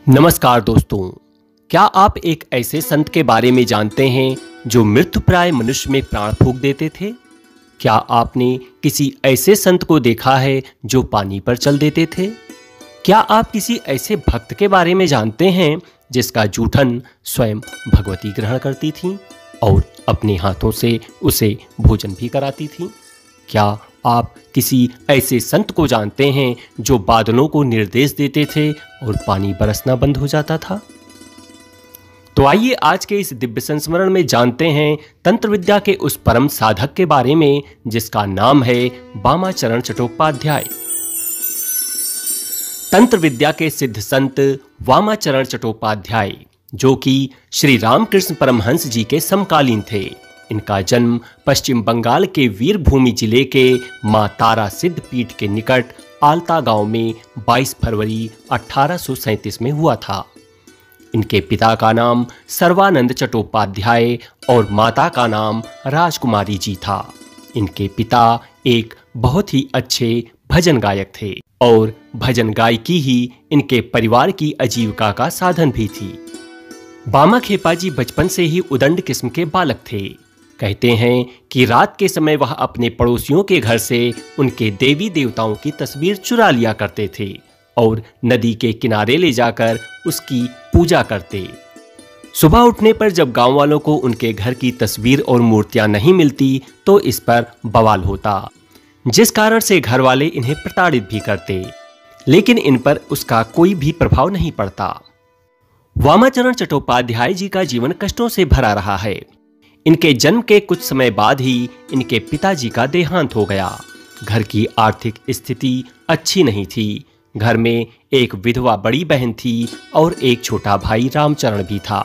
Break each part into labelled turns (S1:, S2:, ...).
S1: नमस्कार दोस्तों, क्या आप एक ऐसे संत के बारे में जानते हैं जो मृत्युप्राय मनुष्य में प्राण फूंक देते थे? क्या आपने किसी ऐसे संत को देखा है जो पानी पर चल देते थे? क्या आप किसी ऐसे भक्त के बारे में जानते हैं जिसका जूठन स्वयं भगवती ग्रहण करती थीं और अपने हाथों से उसे भोजन भी कराती थीं? क्या आप किसी ऐसे संत को जानते हैं जो बादलों को निर्देश देते थे और पानी बरसना बंद हो जाता था? तो आइए आज के इस दिव्य संस्मरण में जानते हैं तंत्र विद्या के उस परम साधक के बारे में जिसका नाम है वामाचरण चट्टोपाध्याय। तंत्र विद्या के सिद्ध संत वामाचरण चट्टोपाध्याय, जो कि श्री रामकृष्ण परमहंस जी के समकालीन थे। इनका जन्म पश्चिम बंगाल के वीरभूमि जिले के मां तारा सिद्ध पीठ के निकट आलता गांव में 22 फरवरी 1837 में हुआ था। इनके पिता का नाम सर्वानंद चट्टोपाध्याय और माता का नाम राजकुमारी जी था। इनके पिता एक बहुत ही अच्छे भजन गायक थे और भजन गायकी ही इनके परिवार की आजीविका का साधन भी थी। बामा खेपा जी बचपन से ही उदंड किस्म के बालक थे। कहते हैं कि रात के समय वह अपने पड़ोसियों के घर से उनके देवी देवताओं की तस्वीर चुरा लिया करते थे और नदी के किनारे ले जाकर उसकी पूजा करते। सुबह उठने पर जब गांव वालों को उनके घर की तस्वीर और मूर्तियां नहीं मिलती तो इस पर बवाल होता, जिस कारण से घर वाले इन्हें प्रताड़ित भी करते, लेकिन इन पर उसका कोई भी प्रभाव नहीं पड़ता। वामाचरण चट्टोपाध्याय जी का जीवन कष्टों से भरा रहा है। इनके जन्म के कुछ समय बाद ही इनके पिताजी का देहांत हो गया। घर की आर्थिक स्थिति अच्छी नहीं थी। घर में एक विधवा बड़ी बहन थी और एक छोटा भाई रामचरण भी था।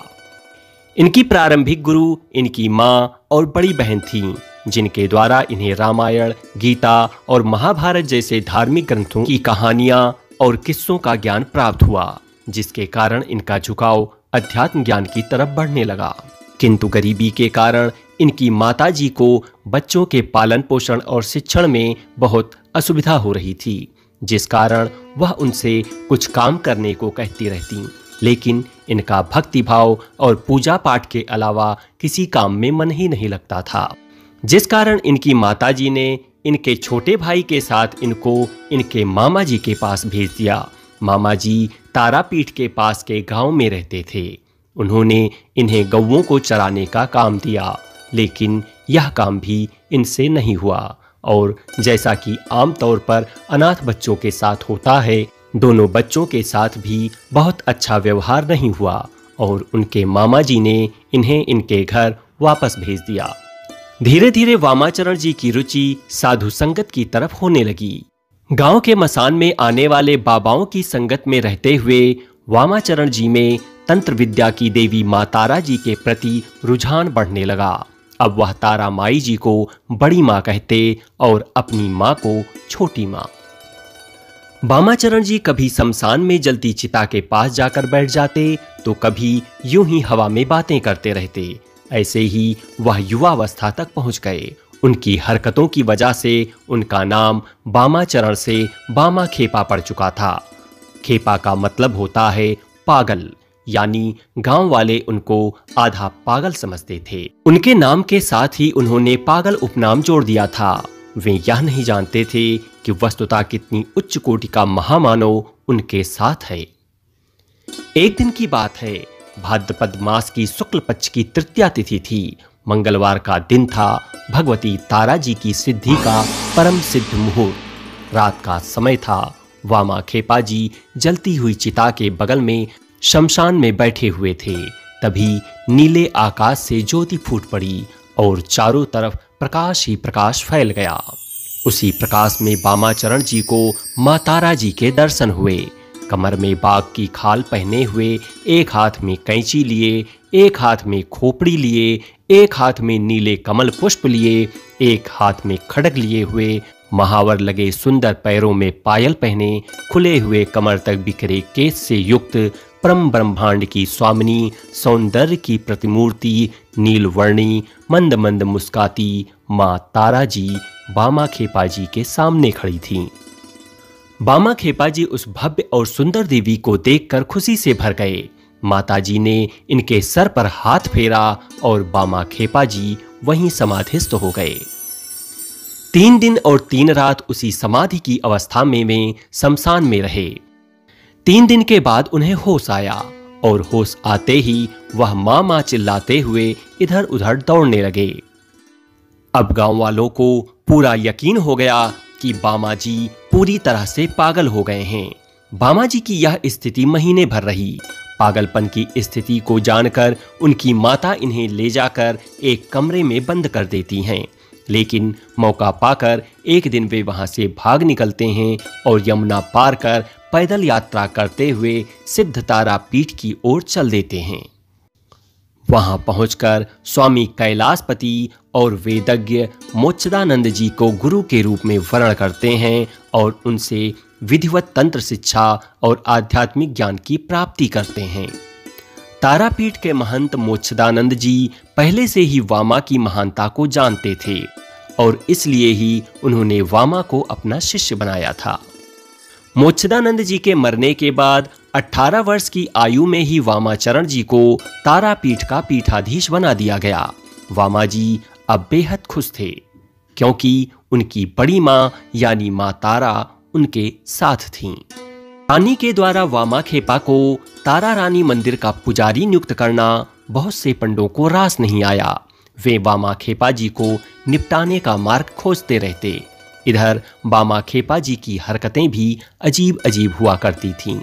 S1: इनकी प्रारंभिक गुरु इनकी मां और बड़ी बहन थीं, जिनके द्वारा इन्हें रामायण, गीता और महाभारत जैसे धार्मिक ग्रंथों की कहानियां और किस्सों का ज्ञान प्राप्त हुआ, जिसके कारण इनका झुकाव अध्यात्म ज्ञान की तरफ बढ़ने लगा। किंतु गरीबी के कारण इनकी माताजी को बच्चों के पालन पोषण और शिक्षण में बहुत असुविधा हो रही थी, जिस कारण वह उनसे कुछ काम करने को कहती रहती, लेकिन इनका भक्ति भाव और पूजा पाठ के अलावा किसी काम में मन ही नहीं लगता था, जिस कारण इनकी माताजी ने इनके छोटे भाई के साथ इनको इनके मामा जी के पास भेज दिया। मामा जी तारापीठ के पास के गांव में रहते थे। उन्होंने इन्हें गौओं को चराने का काम दिया, लेकिन यह काम भी इनसे नहीं हुआ और जैसा कि आमतौर पर अनाथ बच्चों के साथ होता है, दोनों बच्चों के साथ भी बहुत अच्छा व्यवहार नहीं हुआ और उनके मामा जी ने इन्हें इनके घर वापस भेज दिया। धीरे धीरे वामाचरण जी की रुचि साधु संगत की तरफ होने लगी। गांव के मसान में आने वाले बाबाओं की संगत में रहते हुए वामाचरण जी में तंत्र विद्या की देवी मां तारा जी के प्रति रुझान बढ़ने लगा। अब वह तारा माई जी को बड़ी मां कहते और अपनी मां को छोटी मां। वामाचरण जी कभी शमशान में जलती चिता के पास जाकर बैठ जाते तो कभी यूं ही हवा में बातें करते रहते। ऐसे ही वह युवावस्था तक पहुंच गए। उनकी हरकतों की वजह से उनका नाम वामाचरण से वामा खेपा पड़ चुका था। खेपा का मतलब होता है पागल, यानी गांव वाले उनको आधा पागल समझते थे। उनके नाम के साथ ही उन्होंने पागल उपनाम जोड़ दिया था। वे यह नहीं जानते थे कि वस्तुतः कितनी उच्च कोटि का महामानव उनके साथ है। एक दिन की बात है, भाद्रपद मास की शुक्ल पक्ष की तृतीया तिथि थी। मंगलवार का दिन था। भगवती तारा जी की सिद्धि का परम सिद्ध मुहूर्त। रात का समय था। वामा खेपा जी जलती हुई चिता के बगल में शमशान में बैठे हुए थे। तभी नीले आकाश से ज्योति फूट पड़ी और चारों तरफ प्रकाश ही प्रकाश फैल गया। उसी प्रकाश में वामाचरण जी को मां तारा जी के दर्शन हुए। कमर में बाघ की खाल पहने हुए, एक हाथ में कैंची लिए, एक हाथ में खोपड़ी लिए, एक हाथ में नीले कमल पुष्प लिए, एक हाथ में खड्ग लिए हुए, महावर लगे सुंदर पैरों में पायल पहने, खुले हुए कमर तक बिखरे केस से युक्त परम ब्रह्मांड की स्वामिनी, सौंदर्य की प्रतिमूर्ति, नीलवर्णी, मंद मंद मुस्काती मां तारा जी वामा खेपा जी के सामने खड़ी थीं। बामा खेपाजी उस भव्य और सुंदर देवी को देखकर खुशी से भर गए। माताजी ने इनके सर पर हाथ फेरा और बामा खेपाजी वहीं समाधिस्थ हो गए। 3 दिन और 3 रात उसी समाधि की अवस्था में वे शमशान में रहे। 3 दिन के बाद उन्हें होश आया और होश आते ही वह माँ माँ चिल्लाते हुए इधर उधर दौड़ने लगे। अब गांव वालों को पूरा यकीन हो गया कि बामा जी पूरी तरह से पागल हो गए हैं। बामा जी की यह स्थिति महीने भर रही। पागलपन की स्थिति को जानकर उनकी माता इन्हें ले जाकर एक कमरे में बंद कर देती हैं। लेकिन मौका पाकर एक दिन वे वहां से भाग निकलते हैं और यमुना पार कर पैदल यात्रा करते हुए सिद्ध तारा पीठ की ओर चल देते हैं। वहां पहुंचकर स्वामी कैलाशपति और वेदज्ञ मोक्षदानंद जी को गुरु के रूप में वर्ण करते हैं और उनसे विधिवत तंत्र शिक्षा और आध्यात्मिक ज्ञान की प्राप्ति करते हैं। तारापीठ के महंत मोक्षदानंद जी पहले से ही वामा की महानता को जानते थे और इसलिए ही उन्होंने वामा को अपना शिष्य बनाया था। मोक्षदानंद जी के मरने के बाद 18 वर्ष की आयु में ही वामाचरण जी को तारापीठ का पीठाधीश बना दिया गया। वामा जी अब बेहद खुश थे क्योंकि उनकी बड़ी मां यानी मां तारा उनके साथ थीं। रानी के द्वारा वामा खेपा को तारा रानी मंदिर का पुजारी नियुक्त करना बहुत से पंडों को रास नहीं आया। वे वामा खेपा जी को निपटाने का मार्ग खोजते रहते। इधर बामा खेपा जी की हरकतें भी अजीब अजीब हुआ करती थीं।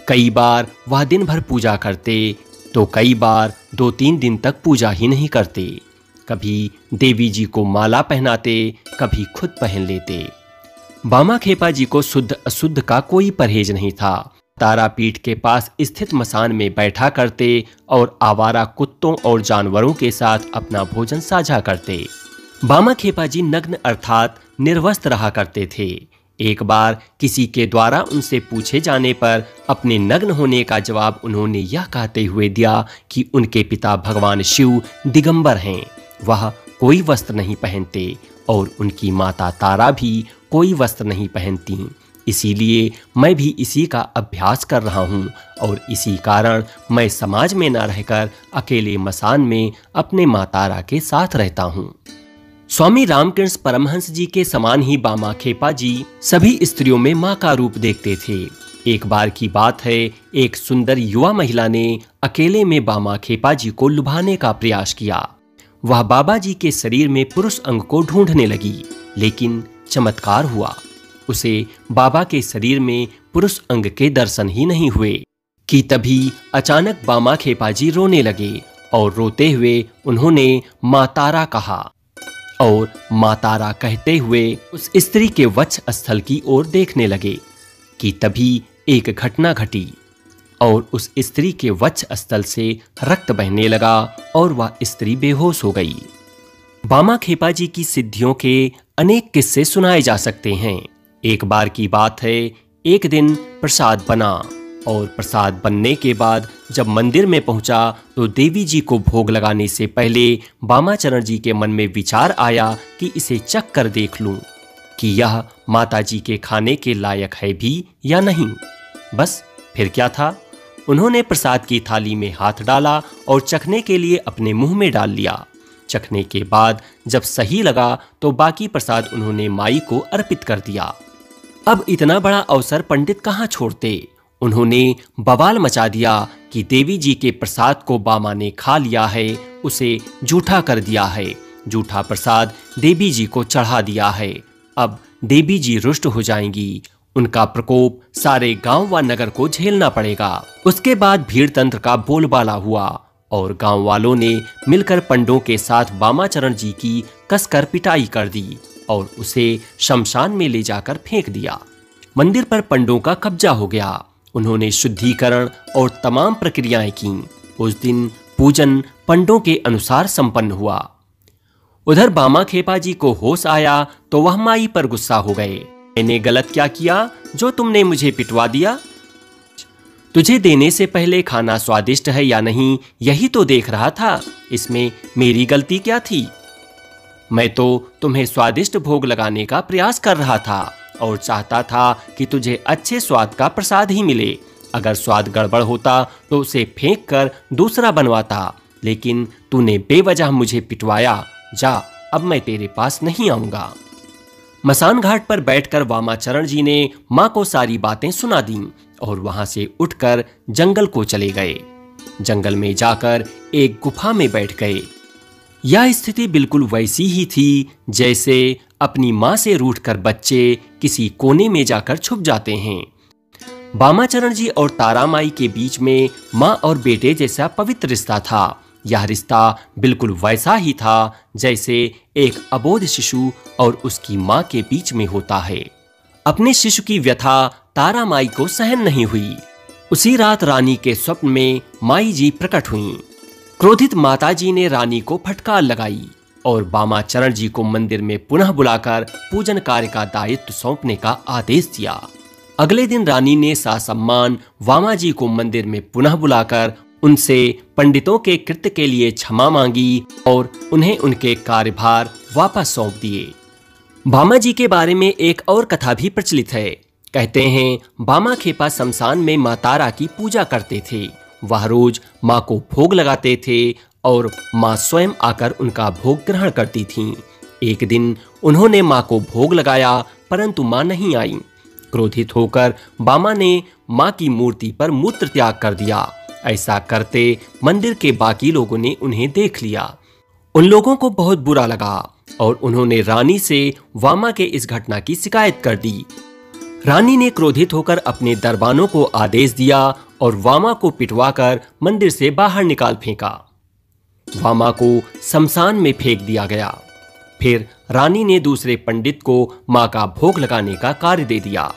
S1: कई बार वह दिन भर पूजा करते तो कई बार 2-3 दिन तक पूजा ही नहीं करते। कभी देवी जी को माला पहनाते, कभी खुद पहन लेते। बामा खेपा जी को शुद्ध अशुद्ध का कोई परहेज नहीं था। तारापीठ के पास स्थित मसान में बैठा करते और आवारा कुत्तों और जानवरों के साथ अपना भोजन साझा करते। बामा खेपा जी नग्न अर्थात निर्वस्त्र रहा करते थे। एक बार किसी के द्वारा उनसे पूछे जाने पर अपने नग्न होने का जवाब उन्होंने यह कहते हुए दिया कि उनके पिता भगवान शिव दिगंबर हैं, वह कोई वस्त्र नहीं पहनते और उनकी माता तारा भी कोई वस्त्र नहीं पहनती। इसीलिए मैं भी इसी का अभ्यास कर रहा हूँ और इसी कारण मैं समाज में न रहकर अकेले मसान में अपने माँ तारा के साथ रहता हूँ। स्वामी रामकृष्ण परमहंस जी के समान ही बामा खेपा जी सभी स्त्रियों में माँ का रूप देखते थे। एक बार की बात है, एक सुंदर युवा महिला ने अकेले में बामा खेपा जी को लुभाने का प्रयास किया। वह बाबा जी के शरीर में पुरुष अंग को ढूंढने लगी, लेकिन चमत्कार हुआ। उसे बाबा के शरीर में पुरुष अंग के दर्शन ही नहीं हुए कि तभी अचानक बामा खेपा जी रोने लगे और रोते हुए उन्होंने माँ तारा कहा और माँ तारा कहते हुए उस स्त्री के वक्ष स्थल की ओर देखने लगे कि तभी एक घटना घटी और उस स्त्री के वक्ष स्थल से रक्त बहने लगा और वह स्त्री बेहोश हो गई। बामा खेपा जी की सिद्धियों के अनेक किस्से सुनाए जा सकते हैं। एक बार की बात है, एक दिन प्रसाद बना और प्रसाद बनने के बाद जब मंदिर में पहुंचा तो देवी जी को भोग लगाने से पहले बामाचरण जी के मन में विचार आया कि इसे चख कर देख लूं कि यह माता जी के खाने के लायक है भी या नहीं। बस फिर क्या था, उन्होंने प्रसाद की थाली में हाथ डाला और चखने के लिए अपने मुंह में डाल लिया। चखने के बाद जब सही लगा तो बाकी प्रसाद उन्होंने माई को अर्पित कर दिया। अब इतना बड़ा अवसर पंडित कहाँ छोड़ते। उन्होंने बवाल मचा दिया कि देवी जी के प्रसाद को बामा ने खा लिया है, उसे जूठा कर दिया है, जूठा प्रसाद देवी जी को चढ़ा दिया है। अब देवी जी रुष्ट हो जाएंगी, उनका प्रकोप सारे गांव व नगर को झेलना पड़ेगा। उसके बाद भीड़ तंत्र का बोलबाला हुआ और गांव वालों ने मिलकर पंडों के साथ बामाचरण जी की कसकर पिटाई कर दी और उसे शमशान में ले जाकर फेंक दिया। मंदिर पर पंडों का कब्जा हो गया। उन्होंने शुद्धिकरण और तमाम प्रक्रियाएं की। उस दिन पूजन पंडों के अनुसार संपन्न हुआ। उधर बामा खेपा जी को होश आया तो वह माई पर गुस्सा हो गए। मैंने गलत क्या किया जो तुमने मुझे पिटवा दिया? तुझे देने से पहले खाना स्वादिष्ट है या नहीं यही तो देख रहा था, इसमें मेरी गलती क्या थी? मैं तो तुम्हें स्वादिष्ट भोग लगाने का प्रयास कर रहा था और चाहता था कि तुझे अच्छे स्वाद का प्रसाद ही मिले। अगर स्वाद गड़बड़ होता तो उसे फेंक कर दूसरा बनवाता, लेकिन तूने बेवजह मुझे पिटवाया। जा, अब मैं तेरे पास नहीं आऊंगा। मसान घाट पर बैठकर वामाचरण जी ने मां को सारी बातें सुना दी और वहां से उठकर जंगल को चले गए। जंगल में जाकर एक गुफा में बैठ गए। यह स्थिति बिल्कुल वैसी ही थी जैसे अपनी मां से रूठकर बच्चे किसी कोने में जाकर छुप जाते हैं। वामाचरण जी और तारामाई के बीच में मां और बेटे जैसा पवित्र रिश्ता था। यह रिश्ता बिल्कुल वैसा ही था जैसे एक अबोध शिशु और उसकी मां के बीच में होता है। अपने शिशु की व्यथा तारामाई को सहन नहीं हुई। उसी रात रानी के स्वप्न में माई जी प्रकट हुईं। क्रोधित माताजी ने रानी को फटकार लगाई और वामाचरण जी को मंदिर में पुनः बुलाकर पूजन कार्य का दायित्व सौंपने का आदेश दिया। अगले दिन रानी ने सासम्मान वामा जी को मंदिर में पुनः बुलाकर उनसे पंडितों के कृत्य के लिए क्षमा मांगी और उन्हें उनके कार्यभार वापस सौंप दिए। वामा जी के बारे में एक और कथा भी प्रचलित है। कहते हैं वामा खेपा शमशान में मां तारा की पूजा करते थे। वह रोज मां को भोग लगाते थे और मां स्वयं आकर उनका भोग ग्रहण करती थीं। एक दिन उन्होंने मां को भोग लगाया, परंतु मां नहीं आई। क्रोधित होकर वामा ने मां की मूर्ति पर मूत्र त्याग कर दिया। ऐसा करते मंदिर के बाकी लोगों ने उन्हें देख लिया। उन लोगों को बहुत बुरा लगा और उन्होंने रानी से वामा के इस घटना की शिकायत कर दी। रानी ने क्रोधित होकर अपने दरबानों को आदेश दिया और वामा को पिटवाकर मंदिर से बाहर निकाल फेंका। वामा को शमशान में फेंक दिया गया। फिर रानी ने दूसरे पंडित को मां का भोग लगाने का कार्य दे दिया।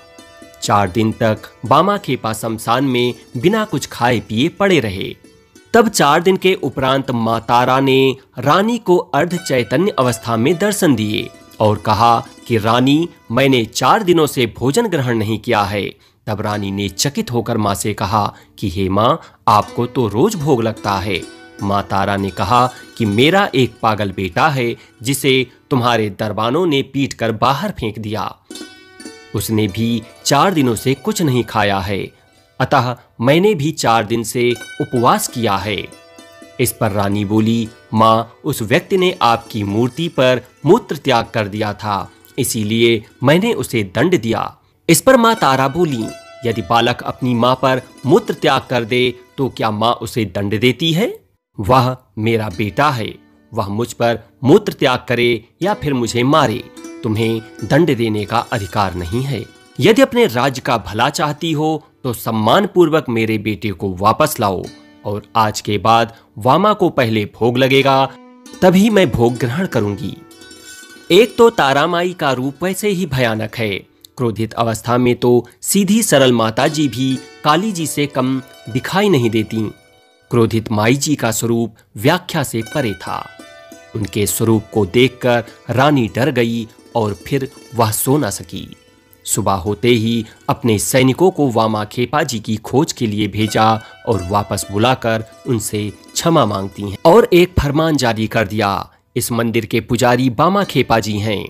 S1: 4 दिन तक वामा खेपा शमशान में बिना कुछ खाए पिए पड़े रहे। तब 4 दिन के उपरांत मां तारा ने रानी को अर्ध चैतन्य अवस्था में दर्शन दिए और कहा कि रानी, मैंने 4 दिनों से भोजन ग्रहण नहीं किया है। तब रानी ने चकित होकर मां से कहा कि हे मां, आपको तो रोज भोग लगता है। मां तारा ने कहा कि मेरा एक पागल बेटा है जिसे तुम्हारे दरबानों ने पीट कर बाहर फेंक दिया। उसने भी 4 दिनों से कुछ नहीं खाया है, अतः मैंने भी 4 दिन से उपवास किया है। इस पर रानी बोली, मां, उस व्यक्ति ने आपकी मूर्ति पर मूत्र त्याग कर दिया था, इसीलिए मैंने उसे दंड दिया। इस पर मां तारा बोली, यदि बालक अपनी मां पर मूत्र त्याग कर दे तो क्या मां उसे दंड देती है? वह मेरा बेटा है, वह मुझ पर मूत्र त्याग करे या फिर मुझे मारे, तुम्हें दंड देने का अधिकार नहीं है। यदि अपने राज्य का भला चाहती हो तो सम्मान पूर्वक मेरे बेटे को वापस लाओ और आज के बाद वामा को पहले भोग लगेगा, तभी मैं भोग ग्रहण करूंगी। एक तो तारामाई का रूप वैसे ही भयानक है। क्रोधित अवस्था में तो सीधी सरल माताजी भी काली जी से कम दिखाई नहीं देती। क्रोधित माई जी का स्वरूप व्याख्या से परे था। उनके स्वरूप को देखकर रानी डर गई और फिर वह सो न सकी। सुबह होते ही अपने सैनिकों को वामा खेपा जी की खोज के लिए भेजा और वापस बुलाकर उनसे क्षमा मांगती हैं और एक फरमान जारी कर दिया, इस मंदिर के पुजारी वामा खेपा जी हैं।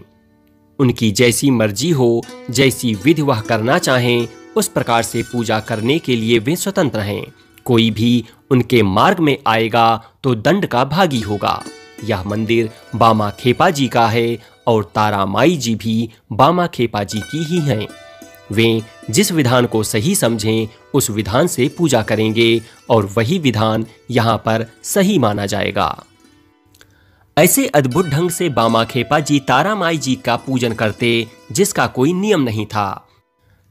S1: उनकी जैसी मर्जी हो, जैसी विधि वह करना चाहें, उस प्रकार से पूजा करने के लिए वे स्वतंत्र हैं। कोई भी उनके मार्ग में आएगा तो दंड का भागी होगा। यह मंदिर वामा खेपा जी का है और तारामाई जी भी वामा खेपा जी की ही हैं। वे जिस विधान को सही समझें उस विधान से पूजा करेंगे और वही विधान यहाँ पर सही माना जाएगा। ऐसे अद्भुत ढंग से वामा खेपा जी तारामाई जी का पूजन करते जिसका कोई नियम नहीं था।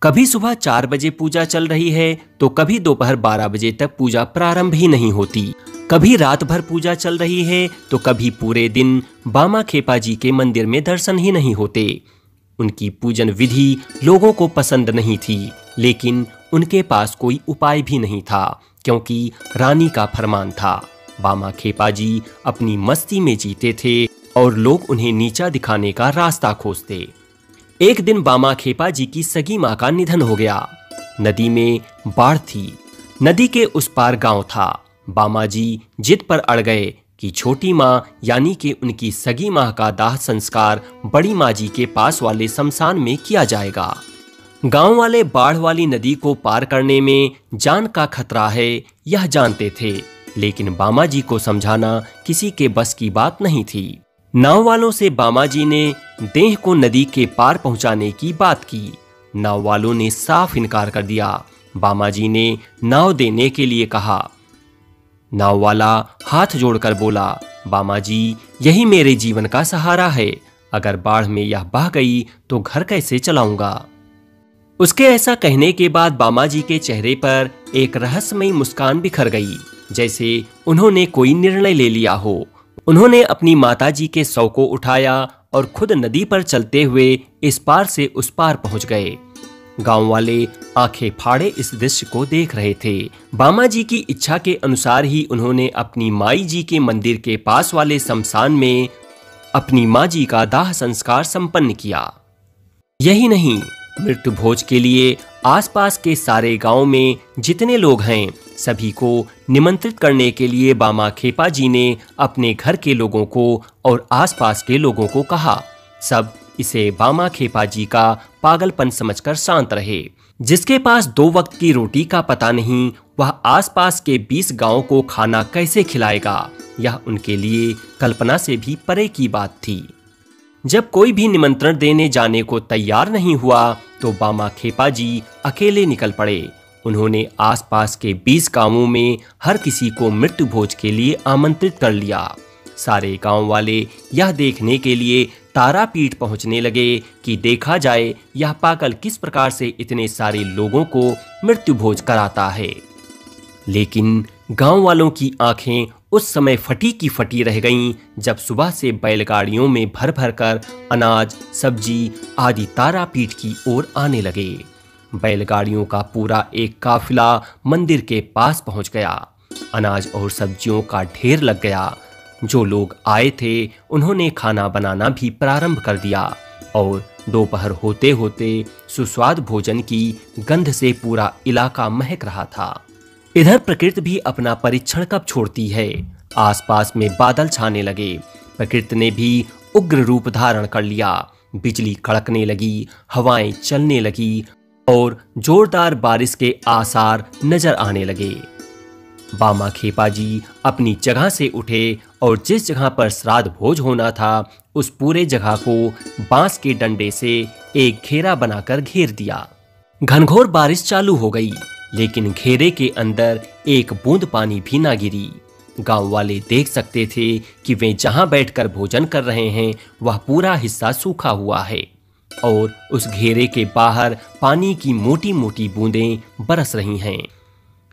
S1: कभी सुबह 4 बजे पूजा चल रही है तो कभी दोपहर 12 बजे तक पूजा प्रारंभ ही नहीं होती। कभी रात भर पूजा चल रही है तो कभी पूरे दिन वामा खेपा जी के मंदिर में दर्शन ही नहीं होते। उनकी पूजन विधि लोगों को पसंद नहीं थी, लेकिन उनके पास कोई उपाय भी नहीं था क्योंकि रानी का फरमान था। वामा खेपा जी अपनी मस्ती में जीते थे और लोग उन्हें नीचा दिखाने का रास्ता खोजते। एक दिन वामा खेपा जी की सगी मां का निधन हो गया। नदी में बाढ़ थी। नदी के उस पार गांव था। वामा जी जिद पर अड़ गए कि छोटी माँ यानी कि उनकी सगी माँ का दाह संस्कार बड़ी माँ जी के पास वाले शमशान में किया जाएगा। गांव वाले बाढ़ वाली नदी को पार करने में जान का खतरा है यह जानते थे, लेकिन बामा जी को समझाना किसी के बस की बात नहीं थी। नाव वालों से बामा जी ने देह को नदी के पार पहुंचाने की बात की। नाव वालों ने साफ इनकार कर दिया। बामा जी ने नाव देने के लिए कहा। नाव वाला हाथ जोड़कर बोला, बामा जी यही मेरे जीवन का सहारा है, अगर बाढ़ में यह बह गई तो घर कैसे चलाऊंगा। उसके ऐसा कहने के बाद बामा जी के चेहरे पर एक रहस्यमयी मुस्कान बिखर गई, जैसे उन्होंने कोई निर्णय ले लिया हो। उन्होंने अपनी माताजी के शव को उठाया और खुद नदी पर चलते हुए इस पार से उस पार पहुंच गए। गांव वाले आंखें फाड़े इस दृश्य को देख रहे थे। बामा जी की इच्छा के अनुसार ही उन्होंने अपनी माई जी के मंदिर के पास वाले शमशान में अपनी माँ जी का दाह संस्कार संपन्न किया। यही नहीं, मृत्यु भोज के लिए आसपास के सारे गांव में जितने लोग हैं सभी को निमंत्रित करने के लिए बामा खेपा जी ने अपने घर के लोगों को और आसपास के लोगों को कहा। सब इसे बामा खेपा जी का पागलपन समझकर शांत रहे। जिसके पास 2 वक्त की रोटी का पता नहीं, वह आसपास के 20 गांवों को खाना कैसे खिलाएगा, यह उनके लिए कल्पना से भी परे की बात थी। जब कोई भी निमंत्रण देने जाने को तैयार नहीं हुआ तो बामा खेपा जी अकेले निकल पड़े। उन्होंने आसपास के 20 गांवों में हर किसी को मृत्यु भोज के लिए आमंत्रित कर लिया। सारे गांव वाले यह देखने के लिए तारापीठ पहुंचने लगे कि देखा जाए यह पागल किस प्रकार से इतने सारे लोगों को मृत्यु भोज कराता है। लेकिन गांव वालों की आंखें उस समय फटी की फटी रह गईं जब सुबह से बैलगाड़ियों में भर भर कर अनाज, सब्जी आदि तारापीठ की ओर आने लगे। बैलगाड़ियों का पूरा एक काफिला मंदिर के पास पहुंच गया। अनाज और सब्जियों का ढेर लग गया। जो लोग आए थे उन्होंने खाना बनाना भी प्रारंभ कर दिया और दोपहर होते होते सुस्वाद भोजन की गंध से पूरा इलाका महक रहा था। इधर प्रकृति भी अपना परीक्षण कब छोड़ती है। आसपास में बादल छाने लगे। प्रकृति ने भी उग्र रूप धारण कर लिया। बिजली कड़कने लगी, हवाएं चलने लगी और जोरदार बारिश के आसार नजर आने लगे। बामा खेपा जी अपनी जगह से उठे और जिस जगह पर श्राद्ध भोज होना था उस पूरे जगह को बांस के डंडे से एक घेरा बनाकर घेर दिया। घनघोर बारिश चालू हो गई, लेकिन घेरे के अंदर एक बूंद पानी भी ना गिरी। गांव वाले देख सकते थे कि वे जहां बैठकर भोजन कर रहे हैं वह पूरा हिस्सा सूखा हुआ है और उस घेरे के बाहर पानी की मोटी मोटी बूंदें बरस रही हैं।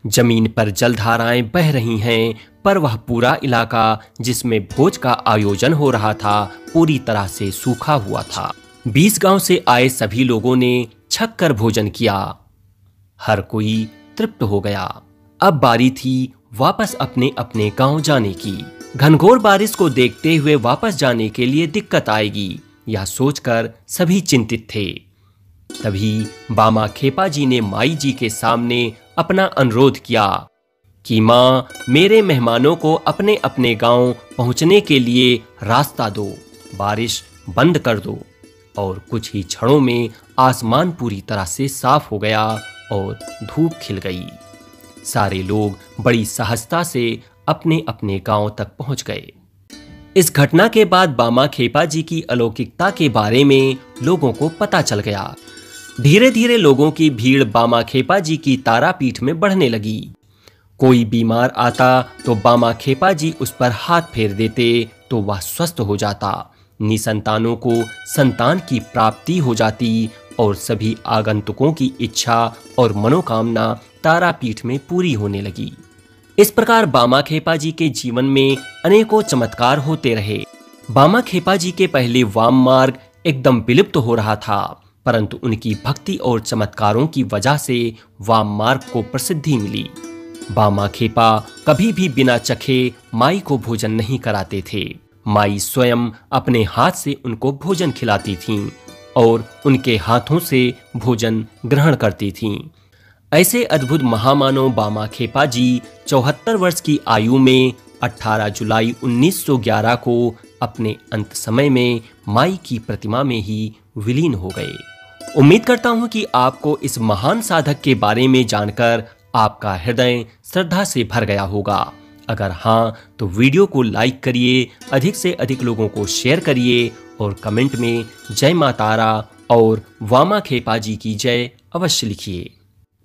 S1: जमीन पर जलधाराएं बह रही हैं, पर वह पूरा इलाका जिसमें भोज का आयोजन हो रहा था पूरी तरह से सूखा हुआ था। 20 गांव से आए सभी लोगों ने छक कर भोजन किया। हर कोई तृप्त हो गया। अब बारी थी वापस अपने अपने गांव जाने की। घनघोर बारिश को देखते हुए वापस जाने के लिए दिक्कत आएगी, यह सोचकर सभी चिंतित थे। तभी बामा खेपा जी ने माई जी के सामने अपना अनुरोध किया कि माँ, मेरे मेहमानों को अपने अपने गांव पहुंचने के लिए रास्ता दो, बारिश बंद कर दो। और कुछ ही क्षणों में आसमान पूरी तरह से साफ हो गया और धूप खिल गई। सारे लोग बड़ी सहजता से अपने अपने गांव तक पहुंच गए। इस घटना के बाद बामा खेपा जी की अलौकिकता के बारे में लोगों को पता चल गया। धीरे धीरे लोगों की भीड़ बामा खेपा जी की तारापीठ में बढ़ने लगी। कोई बीमार आता तो बामा खेपा जी उस पर हाथ फेर देते तो वह स्वस्थ हो जाता। निसंतानों को संतान की प्राप्ति हो जाती और सभी आगंतुकों की इच्छा और मनोकामना तारापीठ में पूरी होने लगी। इस प्रकार बामा खेपा जी के जीवन में अनेकों चमत्कार होते रहे। बामा खेपा जी के पहले वाम मार्ग एकदम विलुप्त हो रहा था, परंतु उनकी भक्ति और चमत्कारों की वजह से वाम मार्ग को प्रसिद्धि मिली। बामा खेपा कभी भी बिना चखे माई को भोजन नहीं कराते थे। माई स्वयं अपने हाथ से उनको भोजन खिलाती थीं और उनके हाथों से भोजन ग्रहण करती थीं। ऐसे अद्भुत महामानव बामा खेपा जी 74 वर्ष की आयु में 18 जुलाई 1911 को अपने अंत समय में माई की प्रतिमा में ही विलीन हो गए। उम्मीद करता हूं कि आपको इस महान साधक के बारे में जानकर आपका हृदय श्रद्धा से भर गया होगा। अगर हाँ तो वीडियो को लाइक करिए, अधिक से अधिक लोगों को शेयर करिए और कमेंट में जय मां तारा और वामा खेपा जी की जय अवश्य लिखिए।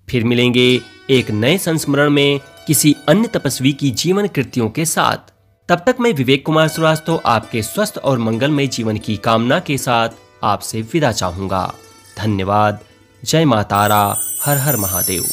S1: फिर मिलेंगे एक नए संस्मरण में किसी अन्य तपस्वी की जीवन कृतियों के साथ। तब तक मैं विवेक कुमार श्रीवास्तव आपके स्वस्थ और मंगलमय जीवन की कामना के साथ आपसे विदा चाहूंगा। धन्यवाद। जय मां तारा। हर हर महादेव।